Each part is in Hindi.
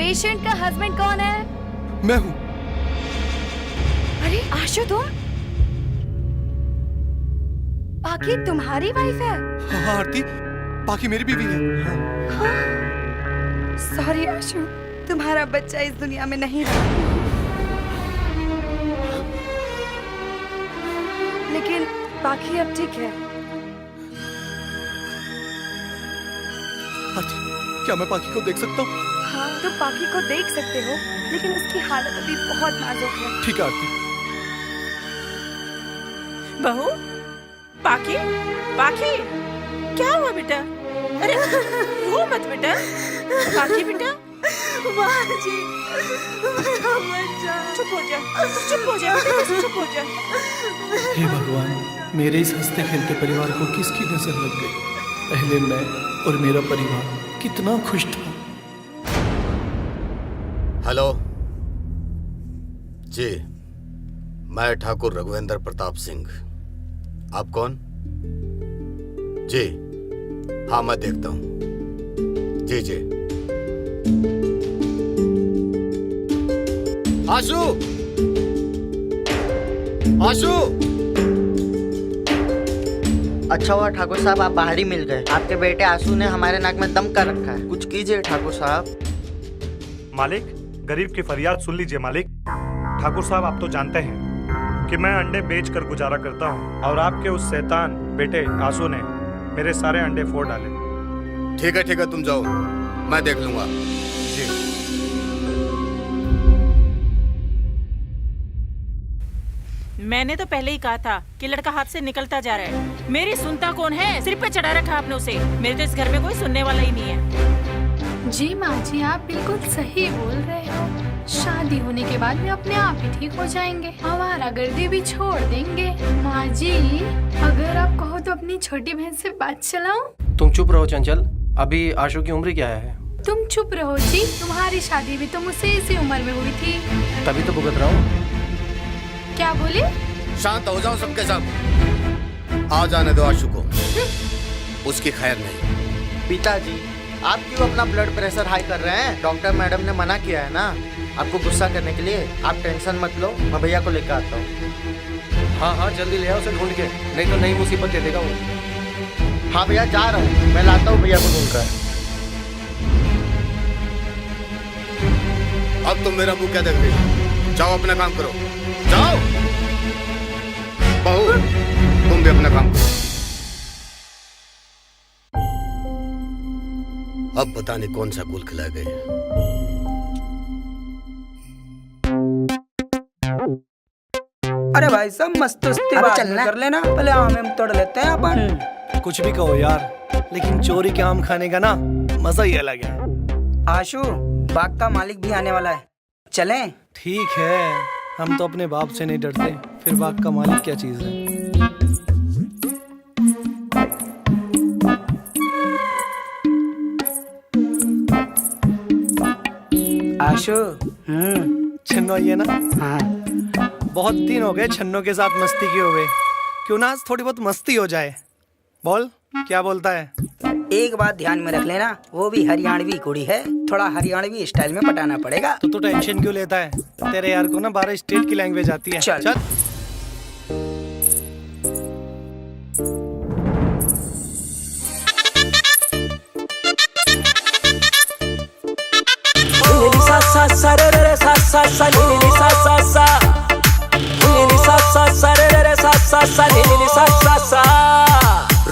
पेशेंट का हस्बैंड कौन है? मैं हूँ। अरे आशु, तुम? पाकी तुम्हारी वाइफ है? हाँ आरती, पाकी मेरी बीवी है। हाँ। सॉरी आशु, तुम्हारा बच्चा इस दुनिया में नहीं रहा, लेकिन पाकी अब ठीक है। आरती, क्या मैं पाकी को देख सकता हूँ? हाँ, तुम पाकी को देख सकते हो, लेकिन उसकी हालत अभी बहुत नाजुक है। ठीक है आरती। बहू, पाकी, पाकी, क्या हुआ बेटा? अरे रो मत बेटा। पाकी बेटा, माँ जी, मेरा बच्चा। चुप हो जा, चुप हो जा बेटा, चुप हो जा। हे भगवान, मेरे इस हंसते खेलते परिवार को किसकी नजर लग गई? पहले मैं और मेरा परिवार कितना खुश था। हेलो जी, मैं ठाकुर रघुवेंद्र प्रताप सिंह। आप कौन? जी हाँ, मैं देखता हूँ। जी जी। आशु, आशु। अच्छा हुआ ठाकुर साहब आप बाहर ही मिल गए। आपके बेटे आंसू ने हमारे नाक में दम कर रखा है, कुछ कीजिए ठाकुर साहब। मालिक, गरीब की फरियाद सुन लीजिए मालिक। ठाकुर साहब, आप तो जानते हैं कि मैं अंडे बेचकर गुजारा करता हूँ और आपके उस शैतान बेटे आंसू ने मेरे सारे अंडे फोड़ डाले। ठीक है, तुम जाओ, मैं देख लूंगा। जी। मैंने तो पहले ही कहा था कि लड़का हाथ से निकलता जा रहा है। मेरी सुनता कौन है? सिर पे चढ़ा रखा आपने उसे। मेरे तो इस घर में कोई सुनने वाला ही नहीं है। जी माँ जी, आप बिल्कुल सही बोल रहे हो। शादी होने के बाद में अपने आप ही ठीक हो जाएंगे, आवारागर्दी भी छोड़ देंगे। माँ जी, अगर आप कहो तो अपनी छोटी बहन से बात चलाऊं? तुम चुप रहो चंचल, अभी आशु की उम्र क्या है? तुम चुप रहो जी, तुम्हारी शादी भी तो मुझसे इसी उम्र में हुई थी। तभी तो भुगत रहा हूँ। क्या बोले? शांत हो जाओ सबके सब। आ जाने दो आशु को, उसकी खैर नहीं। पिताजी, आप क्यों अपना ब्लड प्रेशर हाई कर रहे हैं? डॉक्टर मैडम ने मना किया है ना आपको गुस्सा करने के लिए। आप टेंशन मत लो, मैं भैया को लेकर आता हूँ। हाँ, जल्दी ले आओ उसे ढूंढ के, नहीं तो नई मुसीबत दे देगा वो। हाँ भैया, जा रहा हूँ, मैं लाता हूँ भैया को ढूंढकर। अब तुम मेरा मुंह क्या देख रही हो? जाओ अपना काम करो, जाओ। बहू, तुम भी अपना काम करो। अब पता नहीं कौन सा गुल खिला गए। अरे भाई सब मस्ती बात कर लेना, पहले आम हम तोड़ लेते हैं अपन। कुछ भी कहो यार, लेकिन चोरी के आम खाने का ना मजा ही अलग है। आशु, बाग का मालिक भी आने वाला है, चलें? ठीक है, हम तो अपने बाप से नहीं डरते, फिर बाग का मालिक क्या चीज है? आशु, छन्नो ये ना। हाँ। बहुत दिन हो गए छन्नो के साथ मस्ती किए हुए, क्यों ना आज थोड़ी बहुत मस्ती हो जाए। बोल, क्या बोलता है? एक बात ध्यान में रख लेना, वो भी हरियाणवी कुड़ी है, थोड़ा हरियाणवी स्टाइल में पटाना पड़ेगा। तो टेंशन क्यों लेता है? तेरे यार को ना 12 स्टेट की लैंग्वेज आती है। चल।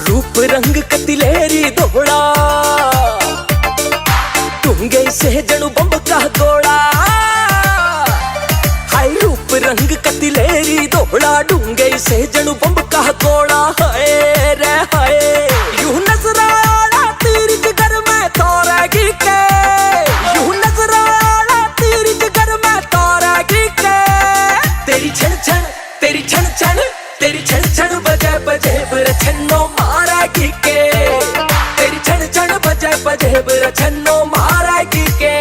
रूप रंग कतिलेरी दोहड़ा, टूंगे से जणु बंब का गोड़ा। हाय रूप रंग कतिलेरी दोहड़ा, डूंगे से जणु बंब का गोड़ा। हाय रे हाय, यूं नजर आना तेरी जिगर में तोरेगी के, यूं नजर आना तेरी जिगर में तोरेगी के। तेरी छन छन, तेरी छन छन, तेरी छन छन बजे बजे बर छन्नो मारेगी के। तेरी छन छन बजे बजे बर छन्नो मारेगी के।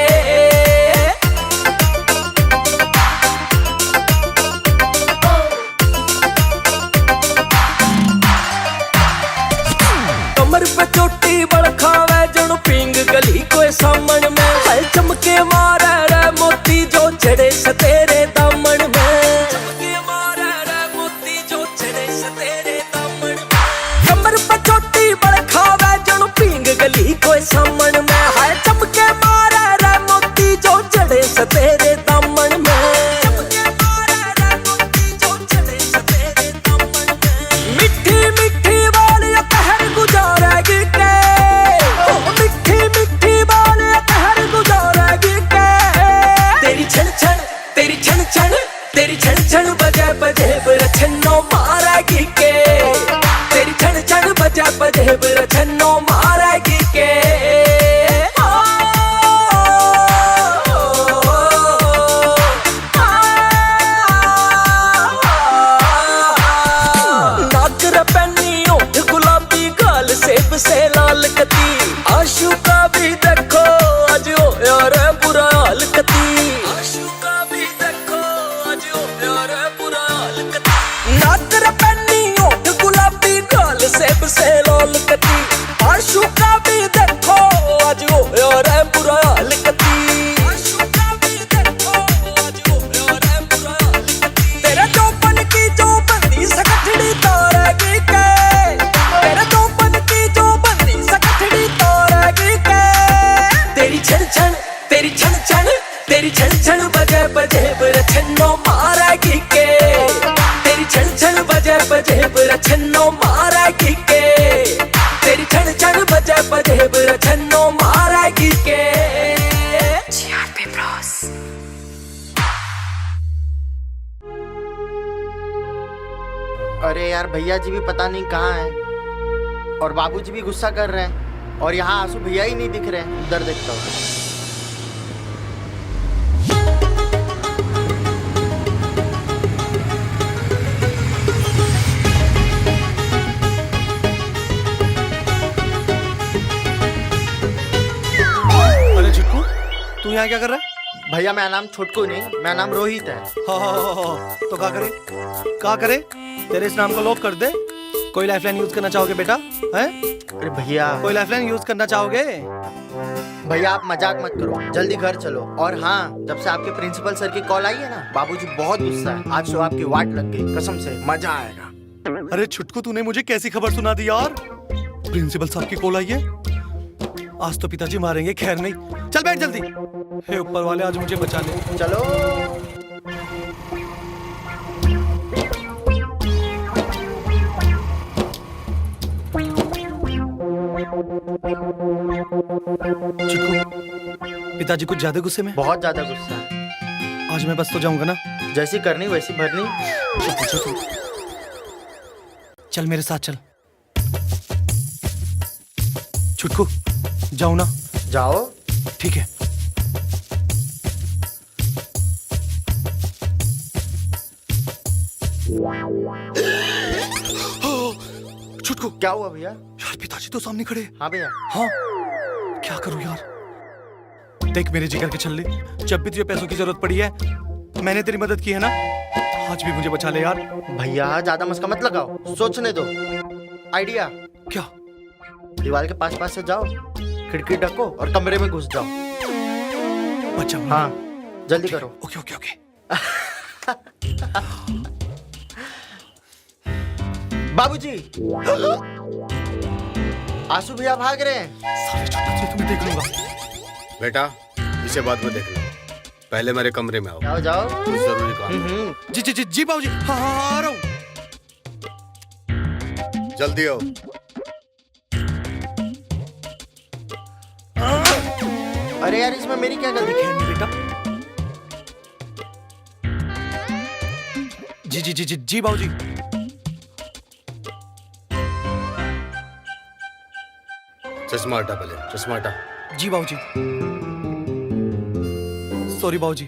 से तेरे दामन में, चमके मारे रे मोती जो चढ़े से तेरे दामन में। कमर पे चोटी बड़ खावे जणु पींग गली कोई सामन में, हाय चमके मारे रे मोती जो चढ़े से तेरे दामन में, चमके मारे रे मोती जो चढ़े से तेरे दामन में। मिठी मिठी वालियां कहर गुजारेगी के, मिठी मिठी वालियां कहर गुजारेगी के। तेरी छन छन तेरी छन छन तेरी छन छन बजे बजे बरछनो मारेगी के, तेरी छन छन बजे बजे बरछनो मारेगी के। नाक रपनी ओठ गुलाबी गाल सेब से लाल कती, आशू का भी देखो आज हो यार बुरा हाल कती, आशू का भी देखो आज हो यार बुरा हाल कती। नाक रपनी ओठ गुलाबी गाल सेब से लाल कती, आशू का भी देखो आज हो यार बुरा हाल कती, आशू का भी देखो आज हो यार बुरा हाल कती। तेरे चौपन की जो बंदी सकठड़ी तारेगी के, तेरे चौपन की जो बंदी सकठड़ी तारेगी के। तेरी छन छन तेरी छन छन तेरी छन छन बजे बजे बरछनो मारेगी के, तेरी छन छन बजे बजे बरछनो मारेगी के, तेरी छन छन बजे बजे बरछनो मारेगी के। GRP Bros. अरे यार भैया जी भी पता नहीं कहाँ हैं और बाबूजी भी गुस्सा कर रहे हैं और यहाँ आंसू भैया ही नहीं दिख रहे हैं। उधर देखता हूँ। अरे चिक्कू, तू यहाँ क्या कर रहा है? भैया मेरा नाम छोटकू नहीं, मेरा नाम रोहित है। तो क्या करे? क्या करे? तेरे इस नाम को लॉक कर दे। कोई लाइफलाइन यूज करना चाहोगे बेटा? हैं? अरे भैया, कोई लाइफलाइन यूज करना चाहोगे? भैया आप मजाक मत करो, जल्दी घर चलो। और हाँ, जब से आपके प्रिंसिपल सर की कॉल आई है ना, बाबूजी बहुत गुस्सा है। आज तो आपकी वाट लग गई, कसम से मजा आएगा। अरे छुटकू, तूने मुझे कैसी खबर सुना दी यार? प्रिंसिपल साहब की कॉल आई है? आज तो पिताजी मारेंगे। खैर नहीं, चल बैठ जल्दी। हे ऊपर वाले, आज मुझे बचा ले। चलो। चिक्कू, पिताजी कुछ ज्यादा गुस्से में? बहुत ज्यादा गुस्सा है। आज मैं बस तो जाऊंगा ना? जैसी करनी वैसी भरनी। चल मेरे साथ चल। छुटकू, जाओ ना? जाओ। ठीक है। छुटकू, क्या हुआ भैया? यार पिताजी तो सामने खड़े। हाँ भैया। हाँ, क्या करूं यार? देख मेरे जिगर के छल्ले, जब भी तुझे पैसों की जरूरत पड़ी है, मैंने तेरी मदद की है ना, आज भी मुझे बचा ले यार। भैया ज्यादा मस्का मत लगाओ, सोचने दो। आइडिया। क्या? दीवार के पास पास से जाओ, खिड़की ढको और कमरे में घुस जाओ। बचा? हाँ, जल्दी करो। Okay okay okay. बाबूजी, आंसू भैया भाग रहे हैं। साले छोटे से तुम्हें देख लूंगा। बेटा, इसे बाद में देख लो, पहले मेरे कमरे में आओ। जाओ जाओ, कुछ जरूरी काम। जी जी जी जी बाबूजी। हाँ हाँ हाँ, आ रहा हूँ। जल्दी आओ। अरे यार, इसमें मेरी क्या गलती? खैर नहीं बेटा। जी जी जी जी जी बाबूजी। चश्मा हटा पहले, चश्मा हटा। जी बाबूजी। सॉरी बाबूजी।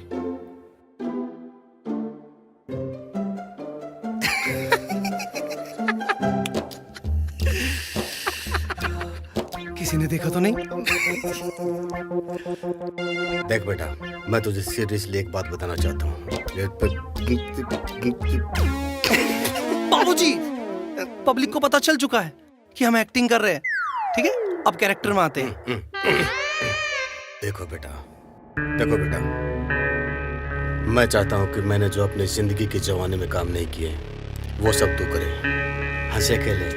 किसी ने देखा तो नहीं? देख बेटा, मैं तुझे सीरियसली एक बात बताना चाहता हूँ। बाबूजी, पब्लिक को पता चल चुका है कि हम एक्टिंग कर रहे हैं। ठीक है, अब कैरेक्टर में आते हैं। देखो बेटा, देखो बेटा, मैं चाहता हूँ कि मैंने जो अपने जिंदगी के जवानी में काम नहीं किए वो सब तू करे। हंसे खेले,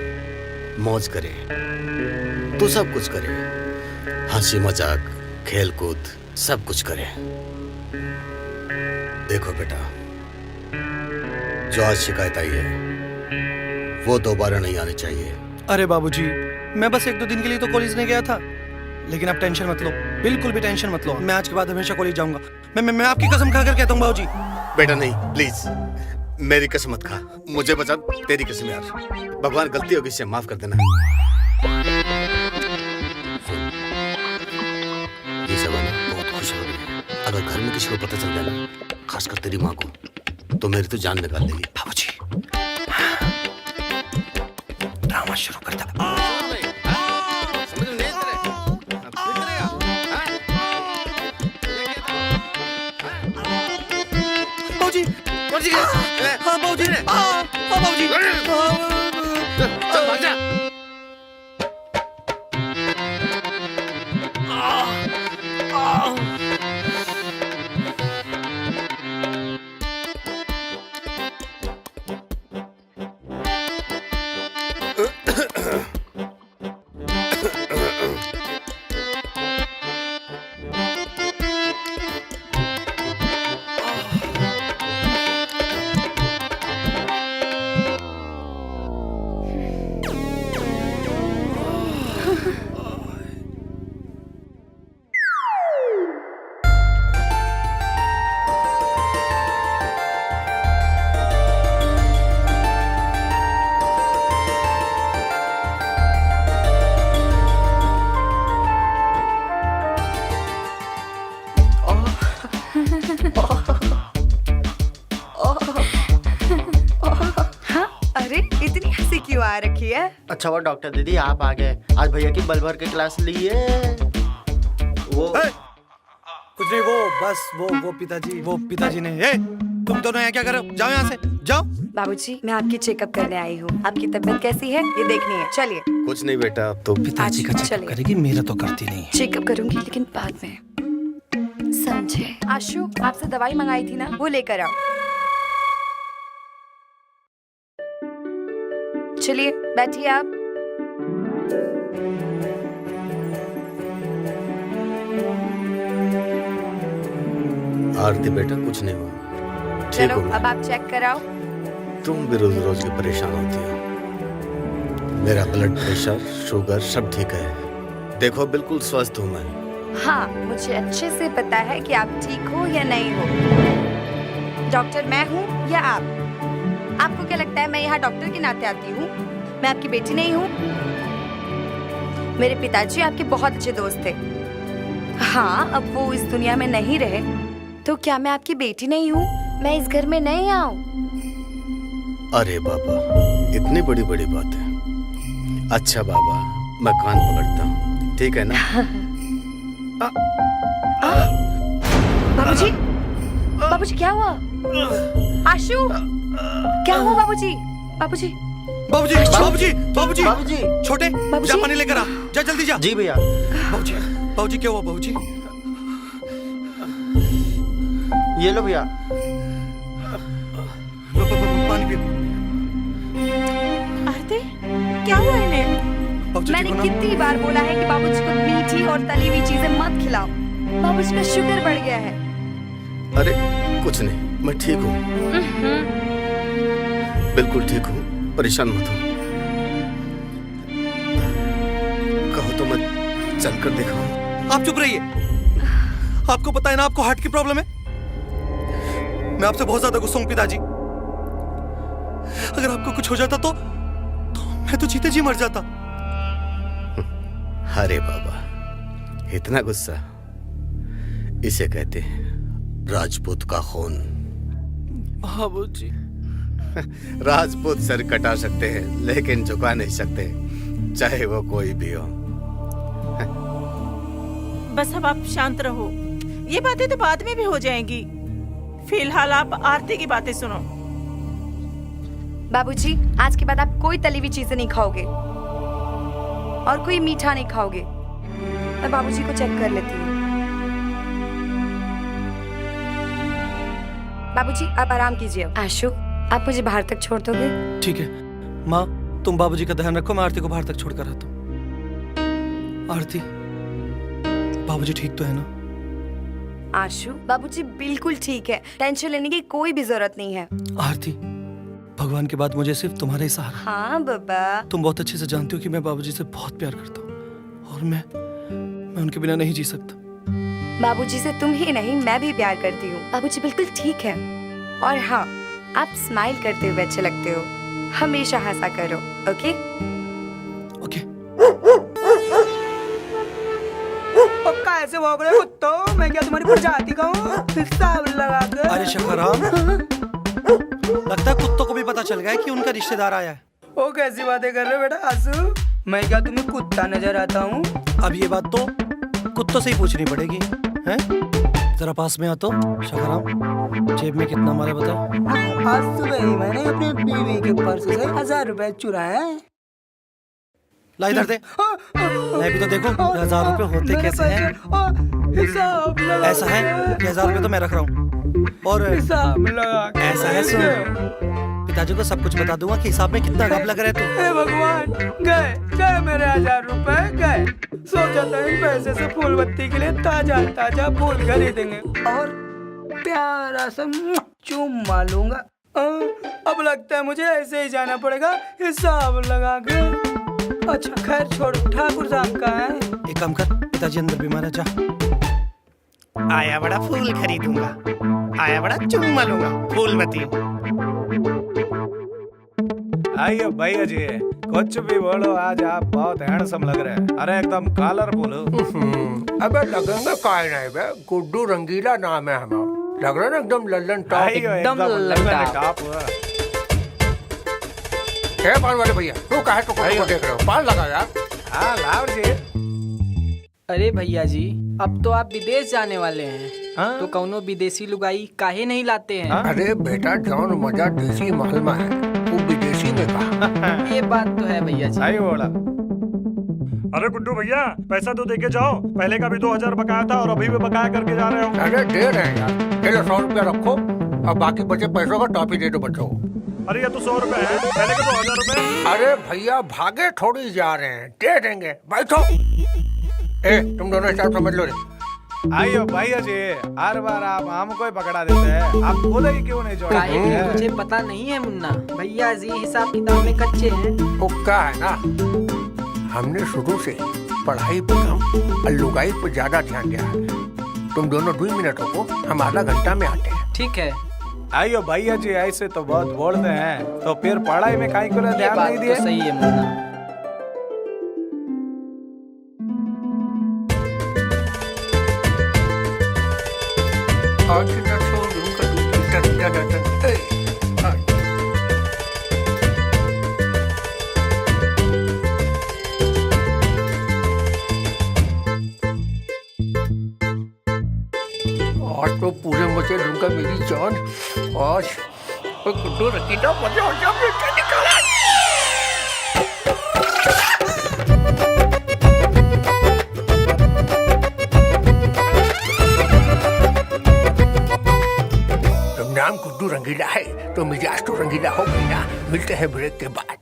मौज करे, तू सब कुछ करे। हंसी मजाक, खेल कूद सब कुछ करे। देखो बेटा, जो आज शिकायत आई है वो दोबारा नहीं आनी चाहिए। अरे बाबूजी, मैं बस 1-2 दिन के लिए तो कॉलेज नहीं गया था, लेकिन आप टेंशन मत लो, बिल्कुल भी टेंशन मत लो। मैं आज के बाद हमेशा कॉलेज जाऊंगा। मैं आपकी कसम खाकर कहता हूँ बाबूजी। बेटा नहीं, प्लीज मेरी कसम मत खा, मुझे बचा, तेरी कसम यार। भगवान गलती होगी इसे माफ कर देना। ये सब बहुत खुश हो गई। अगर घर में किसी को पता चल गया ना, खासकर तेरी माँ को, तो मेरी तो जान निकाल देगी। बाबूजी ड्रामा शुरू कर दे। बाबूजी, हाँ बाबूजी, हाँ बाबूजी, चल भाग जा। आ रखी है। अच्छा वो डॉक्टर दीदी आप आ गए, आज भैया की बल भर के क्लास लिए। वो कुछ नहीं, वो बस वो पिताजी ने। तुम दोनों यहाँ क्या कर रहे हो? जाओ यहाँ से, जाओ। बाबूजी, मैं आपकी चेकअप करने आई हूँ। आपकी तबीयत कैसी है ये देखनी है, चलिए। कुछ नहीं बेटा, अब तो पिताजी का चेकअप करेगी, मेरा तो करती नहीं। चेकअप करूंगी लेकिन बाद में, समझे? आशु, आपसे दवाई मंगाई थी ना, वो लेकर आओ। चलिए बैठिए आप। आरती बेटा कुछ नहीं हुआ, ठीक चलो हो। अब आप चेक कराओ। तुम भी रोज रोज की परेशान होती हो। मेरा ब्लड प्रेशर, शुगर सब ठीक है। देखो बिल्कुल स्वस्थ हूँ मैं। हाँ, मुझे अच्छे से पता है कि आप ठीक हो या नहीं हो। डॉक्टर मैं हूँ या आप? आपको क्या लगता है मैं यहाँ डॉक्टर के नाते आती हूँ? मैं आपकी बेटी नहीं हूँ? मेरे पिताजी आपके बहुत अच्छे दोस्त थे। हाँ, अब वो इस दुनिया में नहीं रहे, तो क्या मैं आपकी बेटी नहीं हूँ? मैं इस घर में नहीं आऊँ? अरे बाबा, इतनी बड़ी बड़ी बात है। अच्छा बाबा, मैं कान पकड़ता हूँ, ठीक है ना? बाबूजी, बाबूजी क्या हुआ? आशु, क्या हुआ बाबूजी? बाबूजी, बाबूजी, बाबूजी, बाबूजी, बाबूजी, छोटे, जा पानी लेकर आ, जा जल्दी जा। जी भैया। बाबूजी, बाबूजी क्या हुआ बाबूजी? ये लो भैया। पानी पियो। आरती, क्या हुआ इन्हें? मैंने कितनी बार बोला है कि बाबूजी को मीठी और तली हुई चीजें मत खिलाओ। बाबूजी का शुगर बढ़ गया है। अरे कुछ नहीं, मैं ठीक हूँ, बिल्कुल ठीक हूँ, परेशान मत हो। कहो तो मैं चलकर दिखाऊं? आप चुप रहिए। आपको पता है ना आपको हार्ट की प्रॉब्लम है। मैं आपसे बहुत ज्यादा गुस्सा हूं पिताजी। अगर आपको कुछ हो जाता तो मैं तो जीते जी मर जाता। अरे बाबा, इतना गुस्सा? इसे कहते हैं राजपूत का खून। बाबूजी, राजपूत सर कटा सकते हैं लेकिन झुका नहीं सकते, चाहे वो कोई भी हो। बस अब आप शांत रहो, ये बातें तो बाद में भी हो जाएंगी। फिलहाल आप आरती की बातें सुनो। बाबूजी, आज के बाद आप कोई तली हुई चीजें नहीं खाओगे और कोई मीठा नहीं खाओगे। मैं बाबूजी को चेक कर लेती हूँ। बाबूजी आप आराम कीजिए। आशु आप मुझे बाहर तक छोड़ दोगे? ठीक है माँ, तुम बाबूजी का ध्यान रखो, मैं आरती को बाहर तक छोड़ कर आता हूँ। आरती, बाबूजी ठीक तो है ना? आशु बाबूजी बिल्कुल ठीक है, टेंशन लेने की कोई भी जरूरत नहीं है। आरती, भगवान के बाद मुझे सिर्फ तुम्हारा ही सहारा। हाँ बाबा। तुम बहुत अच्छे से जानती हो कि मैं बाबूजी से बहुत प्यार करता हूँ और मैं उनके बिना नहीं जी सकता। बाबूजी से तुम ही नहीं मैं भी प्यार करती हूँ। बाबूजी बिल्कुल ठीक है। और हाँ, आप स्माइल करते हुए अच्छे लगते हो, हमेशा हंसा करो। Okay okay. पक्का ऐसे भौंक रहे कुत्तों, मैं क्या तुम्हारी प्रजाति का हूँ? हिसाब लगा कर। अरे शंकराम, लगता है कुत्तों को भी पता चल गया है कि उनका रिश्तेदार आया है। ओ कैसी बातें कर रहे हो बेटा आंसू? मैं क्या तुम्हें कुत्ता नजर आता हूँ? अब ये बात तो कुत्तों से ही पूछनी पड़ेगी, हैं? जरा पास में आ तो शंकराम, जेब में कितना मारा बता? आज सुबह ही मैंने अपनी बीवी के पर्स से 1000 रुपए चुराए हैं। ला इधर दे, मैं भी तो देखूं 1000 रुपए होते कैसे हैं। हिसाब लगा। ऐसा है कि 1000 रुपए तो मैं रख रहा हूँ और हिसाब लगा। ऐसा है, सुन, पिताजी को सब कुछ बता दूंगा कि हिसाब में कितना गप लग रहा है तू। हे भगवान, गए मेरे 1000 रुपए गए। सोचा था इन पैसे से फूल बत्ती के लिए ताजा ताजा फूल खरीदेंगे और प्यारा सा चुम्मा लूंगा। अब लगता है मुझे ऐसे ही जाना पड़ेगा हिसाब लगा कर। अच्छा खैर छोड़, ठाकुर साहब कहाँ है? एक काम कर, पिताजी अंदर बीमार है, जा। आया बड़ा फूल खरीदूंगा, आया बड़ा चुम्मा लूंगा, फूल मती। आइए भैया जी, कुछ भी बोलो, आज आप बहुत हैंडसम लग रहे हैं। अरे एकदम कलरफुल हो। अबे लगेंगे काय नहीं बे, गुड्डू रंगीला नाम है हमारा। लग रहा है ना एकदम लल्लन टॉप। एकदम लल्लन टॉप। है पान वाले भैया, तू काहे तो को देख रहे हो? पान लगा यार। हाँ लाओ जी। अरे भैया जी, अब तो आप विदेश जाने वाले हैं। तो कौनो विदेशी लुगाई काहे नहीं लाते हैं? अरे बेटा जौन मजा देसी महल में है वो विदेशी में कहा। ये बात तो है भैया जी। सही बोला। अरे गुड्डू भैया, पैसा तो देके जाओ। पहले का भी 2000 बकाया था और अभी भी बकाया करके जा रहे हो। अरे दे रहे हैं यार, 100 रुपया रखो और बाकी बचे पैसों का टॉफी दे दो बच्चों को। अरे ये तो 100 रुपए है, पहले के 2000 रुपए। अरे भैया भागे थोड़ी जा रहे हैं, दे देंगे। बैठो। ए तुम दोनों हिसाब समझ लो रे। आइयो भैया जी, हर बार आप हमको ही पकड़ा देते हैं, आप बोले ही क्यों नहीं जोड़ा? मुझे पता नहीं है मुन्ना, भैया जी हिसाब किताब में कच्चे हैं। उक्का है ना, हमने शुरू से पढ़ाई पे कम और लुगाई पे ज्यादा ध्यान दिया है। तुम दोनों 2 मिनट रुको, हम आधा घंटा में आते हैं। ठीक है। आइयो भैया जी, ऐसे तो बहुत बोलते हैं, तो फिर पढ़ाई में काहे को ध्यान नहीं दिए? सही है मुन्ना। आज ना छोड़ूंगा आज तो पूरे मजे लूंगा मेरी जान। आज गुड्डू रखीना मजा हो गया, बेटा निकाला। नाम गुड्डू रंगीला है तो मिजाज तो रंगीला हो गई ना। मिलते हैं ब्रेक के बाद।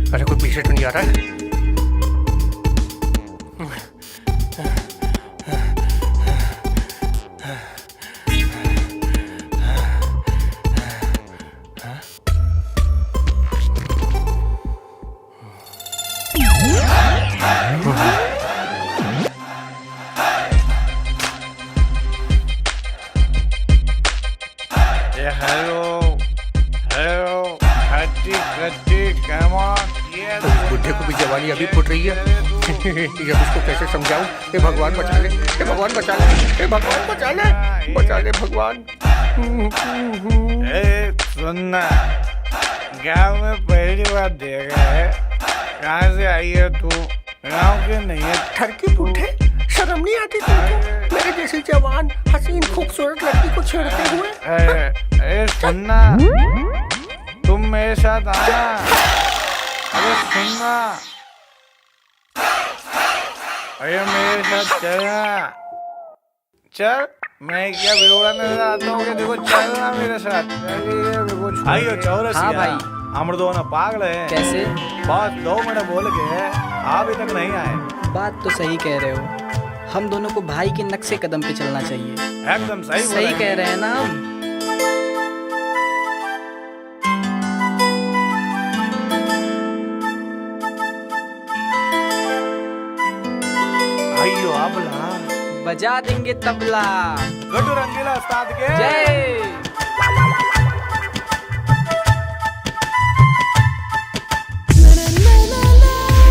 अरे कोई पीछे तो नहीं आ रहा है? बुढ़े को भी जवानी अभी फुट रही है। ये इसको कैसे समझाऊं? हे भगवान बचा ले, हे भगवान बचा ले, हे भगवान बचा ले, बचा ले भगवान। ए, सुनना, गाँव में पहली बार देखा है। कहाँ से आई है तू? गाँव के नहीं है। ठरकी बूढ़े, शर्म नहीं आती तुमको? मेरे जैसी जवान हसीन खूबसूरत लड़की को छेड़ते हुए। ए, सुनना, तुम मेरे साथ आना। अरे सुनना, अरे मेरे साथ चलना। चल, मैं क्या बिगड़ा नजर आता हूँ? देखो चलना मेरे साथ। आइयो चौरसिया। हाँ भाई। हम दोनों पागल हैं। कैसे? बस 2 मिनट बोल के अभी तक नहीं आए। बात तो सही कह रहे हो, हम दोनों को भाई के नक्शे कदम पे चलना चाहिए। एकदम सही सही कह रहे हैं ना हम। आइयो आबला, बजा देंगे तबला। गड्डू रंगीला उस्ताद के जय।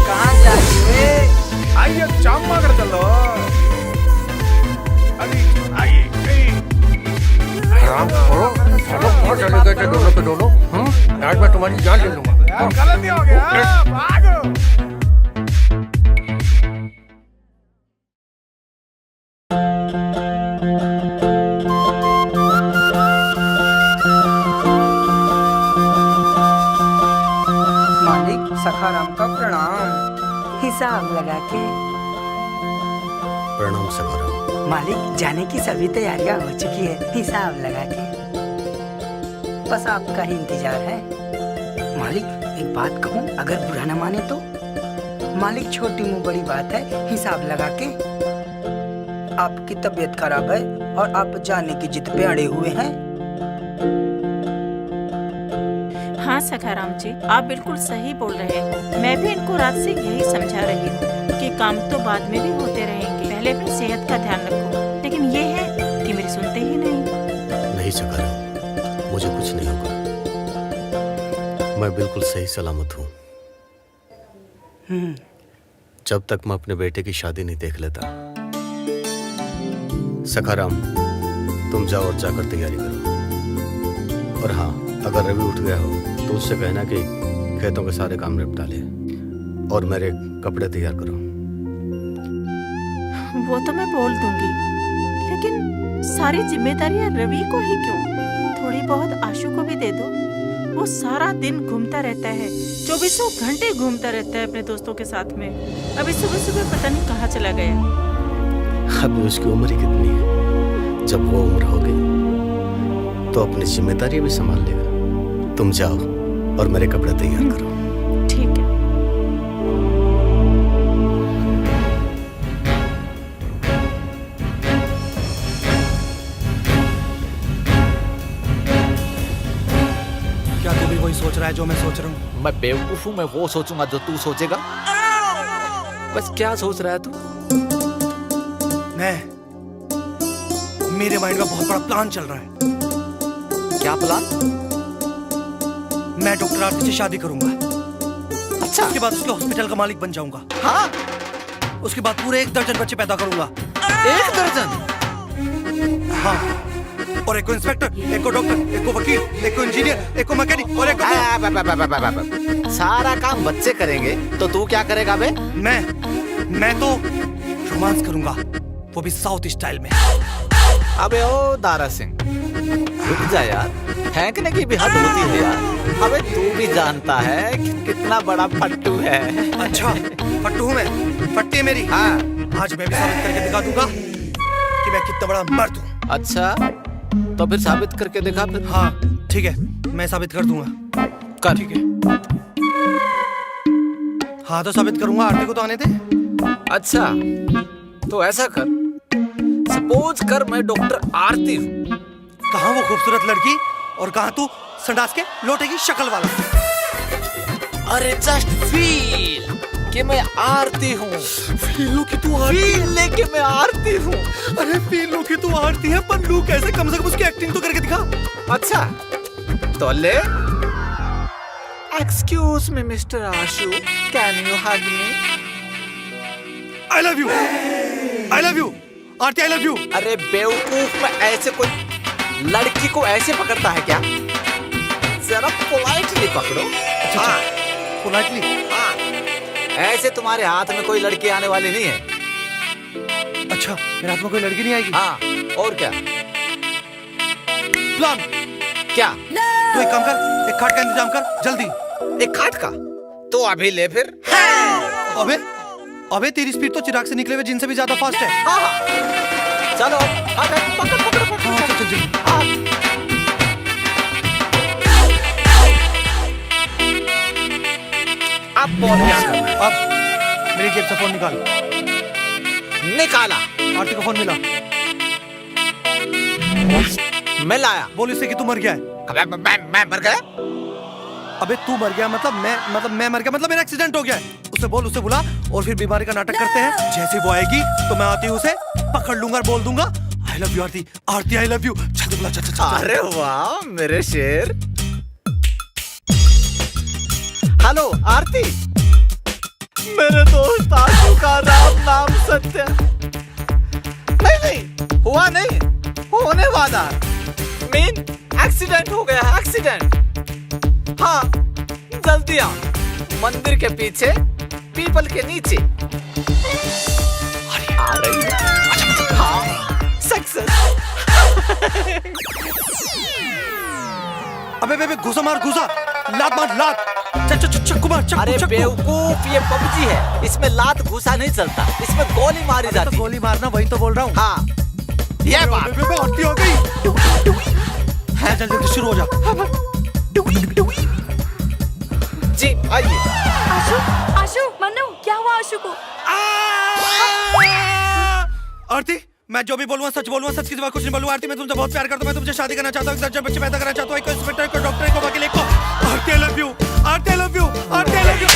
कहाँ जा रही हो? आइए चाम्मा कर चलो। अभी आइए। आराम करो, चलो बहुत चले गए थे दोनों के दोनों। आज मैं तुम्हारी जान ले लूंगा। यार गलती हो गया, भागो। मालिक सखाराम का प्रणाम। हिसाब लगा के। प्रणाम सखाराम। मालिक जाने की सभी तैयारियां हो चुकी है, हिसाब लगा के। बस आपका ही इंतजार है। मालिक एक बात कहूँ, अगर बुरा न माने तो? मालिक छोटी मुँह बड़ी बात है, हिसाब लगा के। आपकी तबीयत खराब है और आप जाने की जिद पे अड़े हुए हैं। हाँ सखाराम जी, आप बिल्कुल सही बोल रहे हो। मैं भी इनको रात से यही समझा रही हूँ कि काम तो बाद में भी होते रहेंगे, पहले अपनी सेहत का ध्यान रखो। लेकिन ये है कि मेरी सुनते ही नहीं। नहीं सखाराम, मुझे कुछ नहीं होगा। मैं बिल्कुल सही सलामत हूँ। जब तक मैं अपने बेटे की शादी नहीं देख लेता। सखाराम, तुम जाओ और जाकर तैयारी करो। और हाँ, अगर रवि उठ गया हो तो उससे कहना कि खेतों के सारे काम निपटा ले और मेरे कपड़े तैयार करो। वो तो मैं बोल दूंगी, लेकिन सारी जिम्मेदारियां रवि को ही क्यों? थोड़ी बहुत आशु को भी दे दो। वो सारा दिन घूमता रहता है, 24 घंटे घूमता रहता है अपने दोस्तों के साथ में। अभी सुबह सुबह पता नहीं कहाँ चला गया। अभी उसकी उम्र ही कितनी है? जब वो उम्र होगी तो अपनी जिम्मेदारी भी संभाल लेगा। तुम जाओ और मेरे कपड़े तैयार करो। ठीक है। क्या तू भी वही सोच रहा है जो मैं सोच रहा हूँ? मैं बेवकूफ हूँ, मैं वो सोचूंगा जो तू सोचेगा। बस क्या सोच रहा है तू? मेरे माइंड में बहुत बड़ा प्लान चल रहा है। क्या प्लान? मैं डॉक्टर आरती से शादी करूंगा। अच्छा। उसके बाद उसके हॉस्पिटल का मालिक बन जाऊंगा। हाँ। उसके बाद पूरे 1 दर्जन बच्चे पैदा करूंगा। 1 दर्जन? हाँ। और एक को इंस्पेक्टर, एक को डॉक्टर, एक को वकील, एक को इंजीनियर, एक को मैकेनिक और एक को सारा काम बच्चे करेंगे तो तू क्या करेगा बे? मैं तो रोमांस करूंगा, वो भी साउथ स्टाइल में। अबे ओ दारा सिंह, रुक जा यार, फेंकने की भी हद होती है यार। अबे तू भी जानता है कि कितना बड़ा फट्टू है। अच्छा, फट्टू हूँ मैं, फट्टी है मेरी। हाँ। आज मैं भी साबित करके दिखा दूंगा कि मैं कितना बड़ा मर्द हूँ। अच्छा, तो फिर साबित करके दिखा फिर। हाँ ठीक है, मैं साबित कर दूंगा। कर। ठीक है। हाँ तो साबित करूंगा, आरती को तो आने दे। अच्छा, तो ऐसा कर, सपोज कर मैं डॉक्टर आरती हूँ। कहाँ वो खूबसूरत लड़की और कहाँ तू संडास के लोटे की शक्ल वाला। अरे जस्ट फील कि मैं आरती हूँ। फील लो कि तू आरती है। फील लेके मैं आरती हूँ। अरे फील लो कि तू आरती है, पर लू कैसे? कम से कम उसकी एक्टिंग तो करके दिखा। अच्छा तो ले। Excuse me mister Ashu, can you hug me? I love you, I love you, Aarti I love you. अरे बेवकूफ, मैं ऐसे कोई लड़की को ऐसे पकड़ता है क्या? जरा पोलाइटली पकड़ो। हाँ, पोलाइटली। हाँ, ऐसे तुम्हारे हाथ में कोई लड़की आने वाली नहीं है। अच्छा, मेरे हाथ में कोई लड़की नहीं आएगी? हाँ, और क्या? प्लान क्या? तू एक काम कर, एक खाट का इंतजाम कर जल्दी। एक खाट का? तो अभी ले फिर। अबे अबे तेरी स्पीड तो चिराग से निकले हुए जिनसे भी ज्यादा फास्ट है। हाँ हाँ, चलो पकड़ पकड़ पकड़। हाँ, चल चल चल। अब फोन क्या करना है? अब मेरी जेब से फोन निकाल। निकाला। आरती को फोन मिला। मैं लाया। बोल इससे कि तू मर गया है। अबे मैं मर गया? अबे तू मर गया मतलब मैं मर गया मतलब मेरा एक्सीडेंट हो गया है। उसे बोल, उसे बुला और फिर बीमारी का नाटक करते हैं। जैसे वो आएगी तो मैं आती हूँ उसे पकड़ लूंगा और बोल दूंगा आई love you Aarti, Aarti I love you. जल्दी बुला, चल चल चल। अरे वाह मेरे शेर। हेलो आरती, मेरे दोस्त आशु का राम नाम सत्य। नहीं, हुआ नहीं, होने वाला। मीन एक्सीडेंट हो गया, एक्सीडेंट। हाँ, जल्दी आ, मंदिर के पीछे पीपल के नीचे। अरे आ रही है। हाँ, सक्सेस। अबे बे घुसा मार, घुसा, लात मार, लात। चक्कू मार, चक्कू। अरे बेवकूफ, ये पबजी है, इसमें लात घुसा नहीं चलता, इसमें गोली मारी जाती है। गोली मारना, वही तो बोल रहा हूँ। हाँ, ये बात। आरती हो गई। जल्दी जल्दी शुरू हो जा। जी आइए। आशु, आशु, मन्नू, क्या हुआ आशु को? आरती, मैं जो भी बोलूँगा सच बोलूँगा, सच की सिवा कुछ नहीं बोलूँगा। आरती, मैं तुमसे बहुत प्यार करता हूँ, मैं तुमसे शादी करना चाहता हूँ, एक दर्जन बच्चे पैदा करना चाहता हूँ, एक इंस्पेक्टर, एक डॉक्टर, एक वकील, एक Aarti I love you, Aarti I love you, Aarti I love you.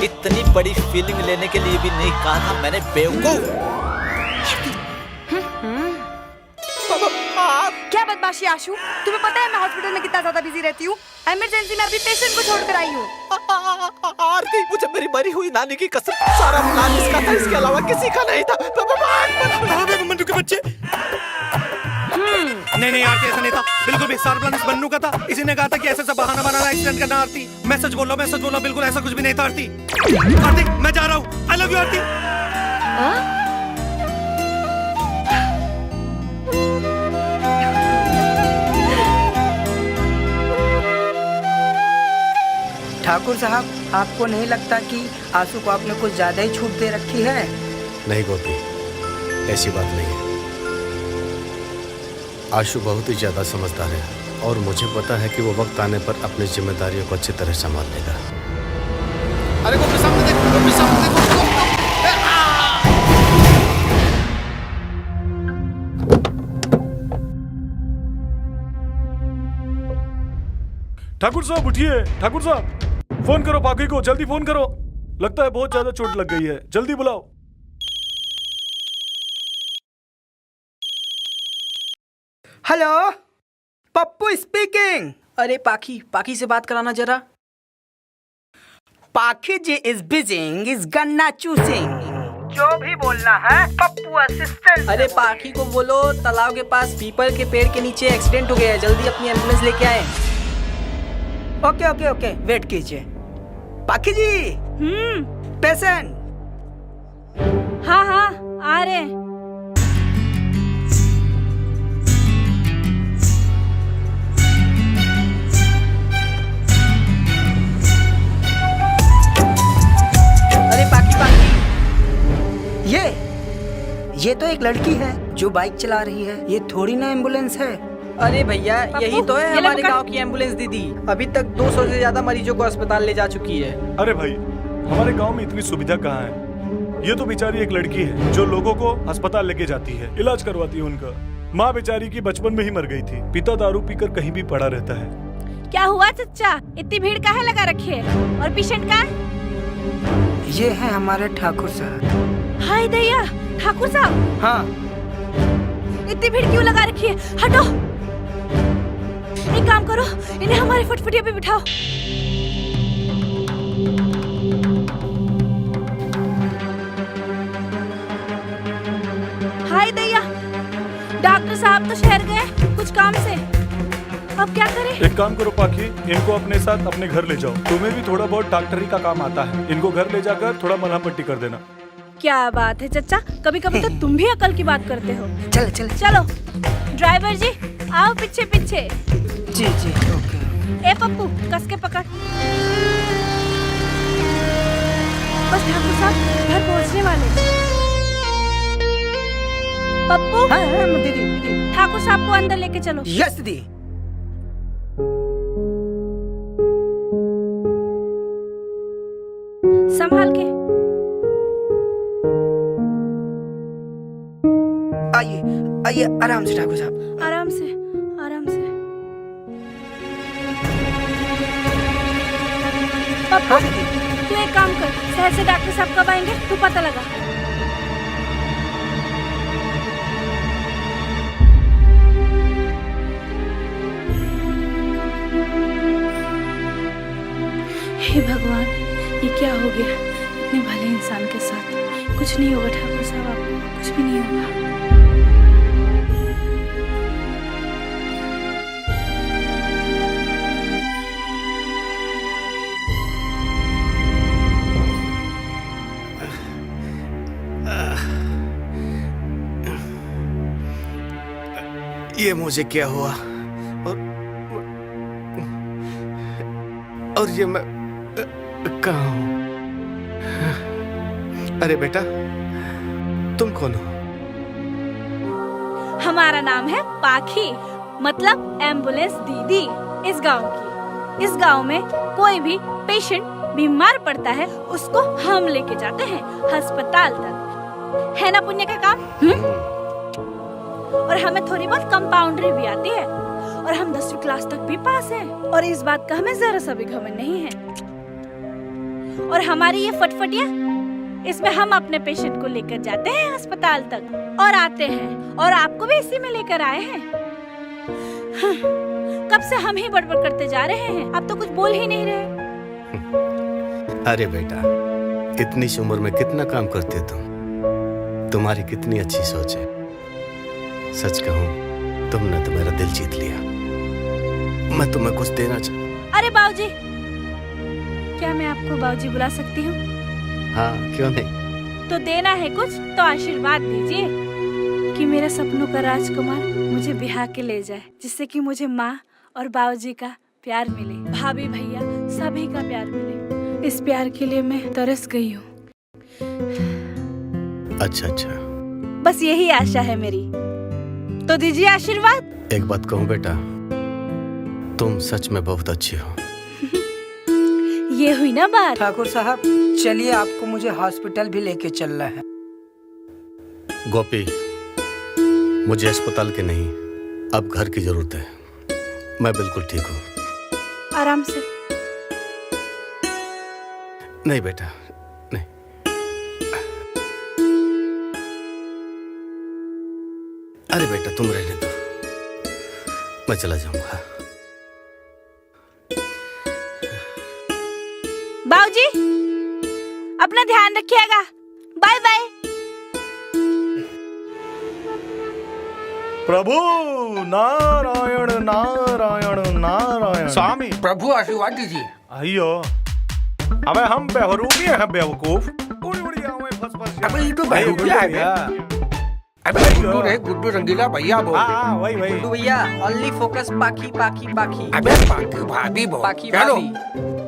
इतनी बड़ी फीलिंग लेने के लिए भी नहीं कहा था मैंने, बेवकूफ। क्या बदमाशी आशु, तुम्हें पता है मैं हॉस्पिटल में कितना ज्यादा बिजी रहती हूँ। इमरजेंसी में अभी पेशेंट को छोड़कर आई हूँ। आरती, मुझे मेरी मरी हुई नानी की कसम, सारा प्लान इसका था, इसके अलावा किसी का नहीं था। मन्नू के बच्चे। नहीं आरती, ऐसा नहीं था, बिल्कुल भी। सारा प्लान इस मन्नू का था। इसी ने कहा था कि ऐसा सब बहाना बनाना, एक्सीडेंट करना। आरती, मैं सच बोल रहा हूँ, बिल्कुल ऐसा कुछ भी नहीं था। आरती, आरती, मैं जा रहा हूँ। आई लव यू आरती। ठाकुर साहब, आपको नहीं लगता कि आशु को आपने कुछ ज्यादा ही छूट दे रखी है? नहीं गोपी, ऐसी बात नहीं है। आशु बहुत ही ज्यादा समझदार है और मुझे पता है कि वो वक्त आने पर अपनी जिम्मेदारियों को अच्छी तरह संभाल लेगा। अरे गोपी सामने देखो, गोपी सामने देखो। ठाकुर साहब उठिए, ठाकुर साहब फोन करो पाकी को, जल्दी फोन करो। लगता है बहुत ज्यादा चोट लग गई है, जल्दी बुलाओ। Hello, Pappu speaking. अरे पाखी से बात कराना जरा। पाखी जी इज बिजिंग, इज गन्ना चूसिंग। जो भी बोलना है पप्पू असिस्टेंट। अरे पाखी को बोलो तालाब के पास पीपल के पेड़ के नीचे एक्सीडेंट हो गया है, जल्दी अपनी एम्बुलेंस लेके आए। ओके ओके ओके, वेट कीजिए। पाखी जी, पेशेंट। हाँ हाँ, आ रहे। अरे पाखी, ये तो एक लड़की है जो बाइक चला रही है, ये थोड़ी ना एम्बुलेंस है। अरे भैया, यही तो है हमारे गांव की एम्बुलेंस दीदी। अभी तक 200 से ज्यादा मरीजों को अस्पताल ले जा चुकी है। अरे भाई, हमारे गांव में इतनी सुविधा कहाँ है। ये तो बेचारी एक लड़की है जो लोगों को अस्पताल लेके जाती है, इलाज करवाती है उनका। माँ बेचारी की बचपन में ही मर गई थी। पिता दारू पीकर कहीं भी पड़ा रहता है। क्या हुआ चच्चा, इतनी भीड़ काहे लगा रखी है? और पेशेंट का? ये है हमारे ठाकुर साहब। हाय दैया, ठाकुर साहब। हाँ, इतनी भीड़ क्यों लगा रखी है? हटो। एक काम करो, इन्हें हमारे फटफटिया पे बिठाओ। हाय दैया, साहब तो शहर गए कुछ काम से, अब क्या करें? एक काम करो पाखी, इनको अपने साथ अपने घर ले जाओ। तुम्हें भी थोड़ा बहुत डॉक्टरी का काम आता है, इनको घर ले जाकर थोड़ा मलहम पट्टी कर देना। क्या बात है चचा, कभी कभी तो तुम भी अकल की बात करते हो। चलो चलो चलो ड्राइवर जी आओ पीछे पीछे। जी जी ओके। ए पप्पू कस के पकड़। बस ठाकुर साहब घर पहुंचने वाले। पप्पू हाँ दीदी ठाकुर साहब को अंदर लेके चलो। यस दीदी। संभाल के। आइए आइए आराम से ठाकुर साहब। आराम से आराम से। पप्पू तू एक काम कर, शहर से डॉक्टर साहब कब आएंगे तू पता लगा। हे भगवान ये क्या हो गया इतने भले इंसान के साथ। कुछ नहीं होगा ठाकुर साहब, आपको कुछ भी नहीं होगा। ये मुझे क्या हुआ और ये मैं कहाँ हूँ? अरे बेटा तुम कौन हो? हमारा नाम है पाखी, मतलब एम्बुलेंस दीदी इस गांव की। इस गांव में कोई भी पेशेंट बीमार पड़ता है उसको हम लेके जाते हैं अस्पताल तक। है ना पुण्य का काम? और हमें थोड़ी बहुत कंपाउंडरी भी आती है और हम 10वीं क्लास तक भी पास हैं और इस बात का हमें जरा सा भी घमंड नहीं है। और हमारी ये फटफटिया, इसमें हम अपने पेशेंट को लेकर जाते हैं अस्पताल तक और आते हैं और आपको भी इसी में लेकर आए हैं। कब से हम ही बड़बड़ करते जा रहे हैं, आप तो कुछ बोल ही नहीं रहे। अरे बेटा इतनी सी उम्र में कितना काम करते हो तुम, तुम्हारी कितनी अच्छी सोच है। सच कहूँ तुमने तो मेरा दिल जीत लिया। मैं तुम्हें कुछ देना अरे बाबूजी, क्या मैं आपको बाबूजी बुला सकती हूँ? हाँ क्यों नहीं। तो देना है कुछ तो आशीर्वाद दीजिए कि मेरा सपनों का राजकुमार मुझे बिहार के ले जाए, जिससे कि मुझे माँ और बाबूजी का प्यार मिले, भाभी भैया सभी का प्यार मिले। इस प्यार के लिए मैं तरस गई हूँ। अच्छा बस यही आशा है मेरी, तो दीजिए आशीर्वाद। एक बात कहूँ बेटा, तुम सच में बहुत अच्छी हो। ये हुई ना बात। ठाकुर साहब चलिए, आपको मुझे हॉस्पिटल भी लेके चलना है। गोपी मुझे अस्पताल की नहीं अब घर की जरूरत है। मैं बिल्कुल ठीक हूँ। आराम से। नहीं बेटा नहीं। अरे बेटा तुम रहने दो, मैं चला जाऊंगा। बाबूजी अपना ध्यान रखिएगा, बाय बाय। प्रभु नारायण नारायण नारायण। स्वामी प्रभु आशीर्वाद दीजिए। अयो अबे हम बेहरूबी हैं बेवकूफ। उड़ी उड़ी आवे फस फस। अबे ये तो बेहरूबिया है। अबे गुड्डू रंगीला भैया बोल। हाँ वही गुड्डू भैया ओनली फोकस पाखी पाखी पाखी। अबे पाखी भाभी बोल। पाखी चलो भाभी।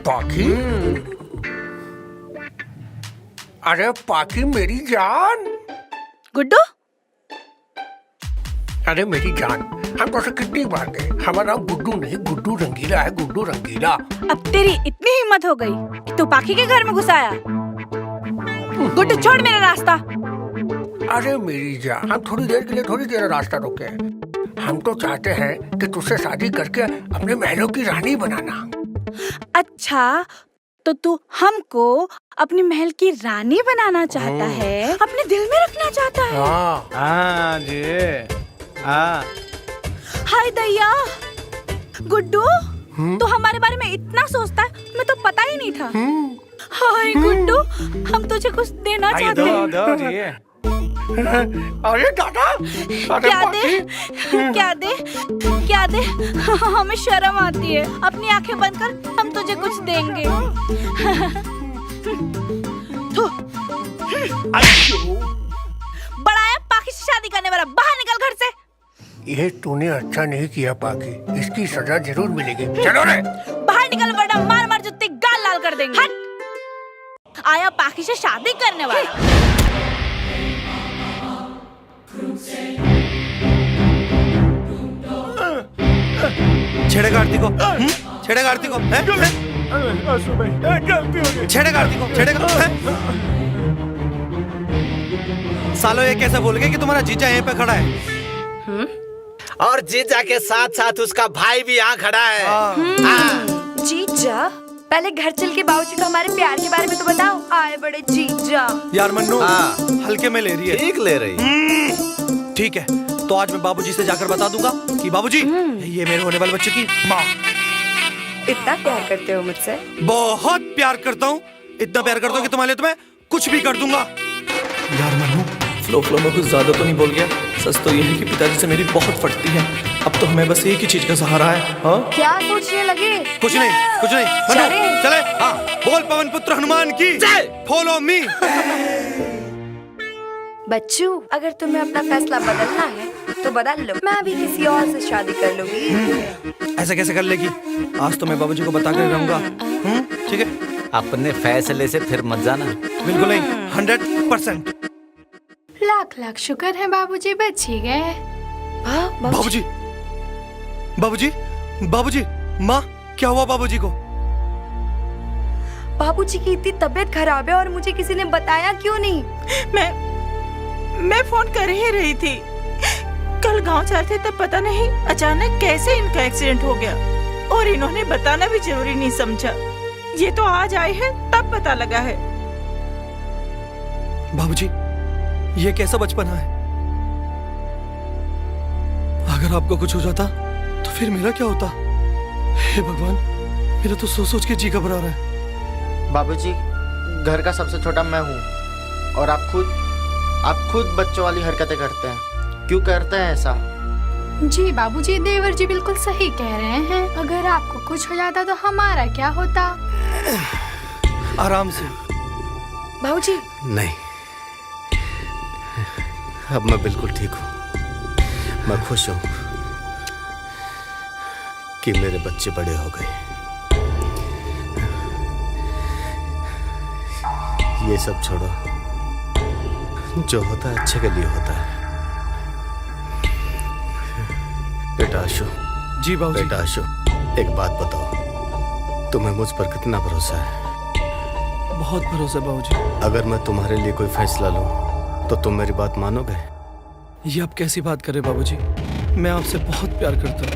पाखी, अरे पाखी मेरी जान। गुड्डू अरे मेरी जान, हम तो कितनी बार गए, हमारा नाम गुड्डू नहीं गुड्डू रंगीला है। गुड्डू रंगीला। अब तेरी इतनी हिम्मत हो गई कि तू पाखी के घर में घुस आया। गुड्डू छोड़ मेरा रास्ता। अरे मेरी जान, हम थोड़ी देर के लिए थोड़ी देर रास्ता रोके। हम तो चाहते हैं कि तुझसे शादी करके अपने महलों की रानी बनाना। अच्छा तो तू हमको अपनी महल की रानी बनाना चाहता है, अपने दिल में रखना चाहता है। हाँ जी हाँ। हाय दैया, गुड्डू तू हमारे बारे में इतना सोचता है, मैं तो पता ही नहीं था। हाय गुड्डू, हम तुझे कुछ देना चाहते हैं। अरे दादा, क्या दे? हमें शर्म आती है। अपनी आंखें बंद कर, हम तुझे कुछ देंगे। बड़ा है पाखी से शादी करने वाला, बाहर निकल घर से। ये तूने अच्छा नहीं किया पाकी, इसकी सजा जरूर मिलेगी। चलो रे बाहर निकल वरना मार मार जुत्ती गाल लाल कर देंगे। हट। आया पाखी से शादी करने वाला। छेड़ेगा आरती को, छेड़ेगा आरती को, छेड़ेगा आरती को, छेड़ेगा। सालो ये कैसे बोल गए कि तुम्हारा जीजा यहीं पे खड़ा है? और जीजा के साथ साथ उसका भाई भी यहाँ खड़ा है। जीजा, पहले घर चल के बाबूजी को हमारे प्यार के बारे में तो बताओ। आए बड़े जीजा। यार मन्नू हल्के में ले रही है। ठीक ले रही। ठीक है, तो आज मैं बाबूजी से जाकर बता दूंगा कि बाबूजी ये मेरे होने वाले बच्चे की माँ। इतना प्यार करते हो मुझसे? बहुत प्यार करता हूँ, इतना प्यार करता हूँ कि तुम्हारे लिए तो मैं कुछ भी कर दूंगा। यार मन्नू, फ्लो में कुछ ज्यादा तो नहीं बोल गया? सच तो ये है कि पिताजी से मेरी बहुत फटती है। अब तो हमें बस एक ही चीज का सहारा है। हाँ? क्या सोचने लगे? कुछ नहीं मन्नू, चले। हाँ, बोल पवन पुत्र हनुमान की फॉलो मी। बच्चू, अगर तुम्हें अपना फैसला बदलना है तो बदल लो। मैं अभी किसी और से शादी कर लूंगी। ऐसा कैसे कर लेगी? आज तो मैं बाबूजी को बता कर रहूंगा। ठीक है? अपने फैसले से फिर मत जाना। बिल्कुल नहीं, 100%। लाख लाख शुक्र है बाबूजी बच ही गए। बाबूजी, बाबूजी, बाबूजी, माँ क्या हुआ बाबूजी को? बाबूजी की इतनी तबीयत खराब है और मुझे किसी ने बताया क्यों नहीं? मैं फोन कर ही रही थी। कल गांव जा रहे थे तब पता नहीं अचानक कैसे इनका एक्सीडेंट हो गया और इन्होंने बताना भी जरूरी नहीं समझा। ये तो आज आए हैं तब पता लगा है। बाबूजी, ये कैसा बचपना है? अगर आपको कुछ हो जाता तो फिर मेरा क्या होता? हे भगवान, मेरा तो सोच सोच के जी घबरा रहा है। बाबूजी, घर का सबसे छोटा मैं हूँ और आप खुद बच्चों वाली हरकतें करते हैं। क्यों करते हैं ऐसा? जी बाबूजी, देवर जी बिल्कुल सही कह रहे हैं। अगर आपको कुछ हो जाता तो हमारा क्या होता? आराम से। बाबूजी। नहीं, अब मैं बिल्कुल ठीक हूँ। मैं खुश हूँ कि मेरे बच्चे बड़े हो गए। ये सब छोड़ो, जो होता है अच्छे के लिए होता है। बेटा आशु। जी बाबूजी। बेटा आशु, एक बात बताओ, तुम्हें मुझ पर कितना भरोसा है? बहुत भरोसा बाबूजी। अगर मैं तुम्हारे लिए कोई फैसला लूं तो तुम मेरी बात मानोगे? ये आप कैसी बात करें बाबूजी? मैं आपसे बहुत प्यार करता हूँ।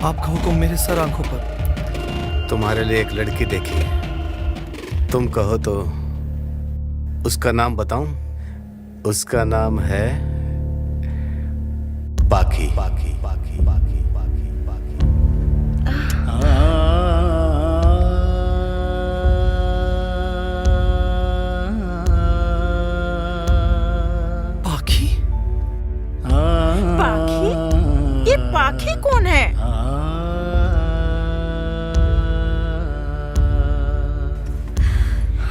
आपका हुक्म मेरे सर आंखों पर। तुम्हारे लिए एक लड़की देखी है, तुम कहो तो उसका नाम बताऊं? उसका नाम है पाखी। पाखी, पाखी, पाखी, पाखी, पाखी। पाखी? पाखी? ये पाखी कौन है?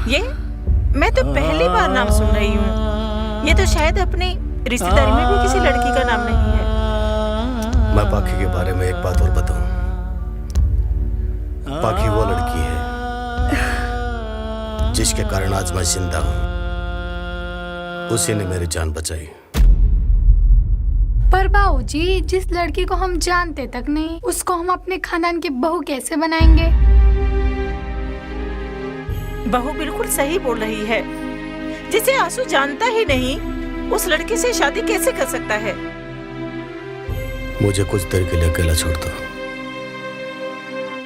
ये मैं तो पहली बार नाम सुन रही हूँ। ये तो शायद अपनी रिश्तेदारी में भी किसी लड़की का नाम नहीं है। मैं पाखी के बारे में एक बात और बताऊं। पाखी वो लड़की है जिसके कारण आज मैं जिंदा हूं। उसी ने मेरी जान बचाई। पर बाबूजी, जिस लड़की को हम जानते तक नहीं, उसको हम अपने खानदान की बहू कैसे बनाएंगे? बहू बिल्कुल सही बोल रही है। जिसे आंसू जानता ही नहीं, उस लड़की से शादी कैसे कर सकता है? मुझे कुछ देर के लिए अकेला छोड़ दो।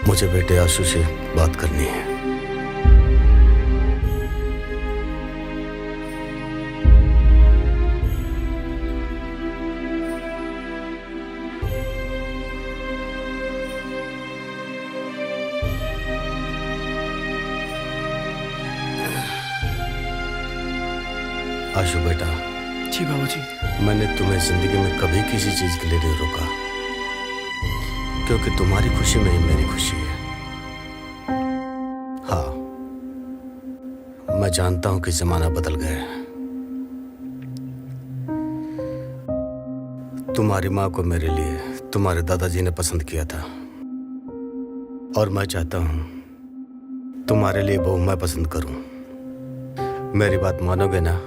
मुझे बेटे आशु से बात करनी है। आशु बेटा, जी बाबूजी। मैंने तुम्हें जिंदगी में कभी किसी चीज के लिए नहीं रोका, क्योंकि तुम्हारी खुशी में ही मेरी खुशी है। हाँ, मैं जानता हूं कि जमाना बदल गया है। तुम्हारी माँ को मेरे लिए तुम्हारे दादाजी ने पसंद किया था, और मैं चाहता हूं तुम्हारे लिए बहू मैं पसंद करूं। मेरी बात मानोगे ना?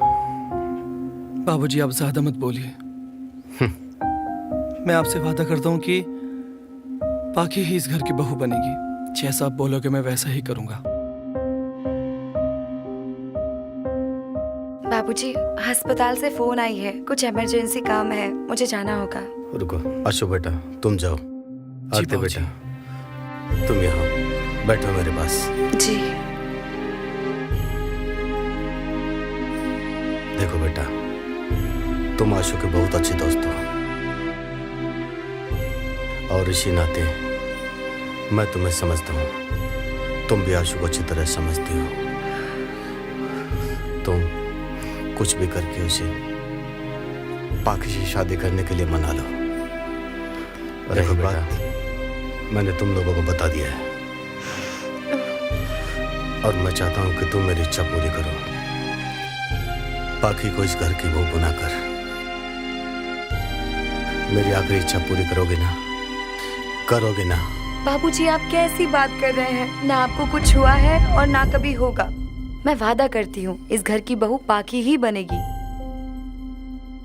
बाबूजी आप ज्यादा मत बोलिए। मैं आपसे वादा करता हूँ कि पाकी ही इस घर की बहू बनेगी। जैसा आप बोलोगे मैं वैसा ही करूंगा। बाबूजी, अस्पताल से फोन आई है, कुछ इमरजेंसी काम है, मुझे जाना होगा। रुको आशु बेटा, तुम जाओ। आरती बेटा, तुम यहाँ बैठो मेरे पास। जी। देखो बेटा, तुम आशु के बहुत अच्छे दोस्त हो, और इसी नाते मैं तुम्हें समझता हूँ। तुम भी आशु को अच्छी तरह समझती हो। तुम कुछ भी करके उसे पाकी से शादी करने के लिए मना लो। देखो बेटा, मैंने तुम लोगों को बता दिया है, और मैं चाहता हूँ कि तुम मेरी इच्छा पूरी करो। पाकी को इस घर की बहू बनाकर मेरी आखिरी इच्छा पूरी करोगे ना? करोगे ना? बाबूजी, आप कैसी बात कर रहे हैं? ना आपको कुछ हुआ है और ना कभी होगा। मैं वादा करती हूँ इस घर की बहू पाकी ही बनेगी।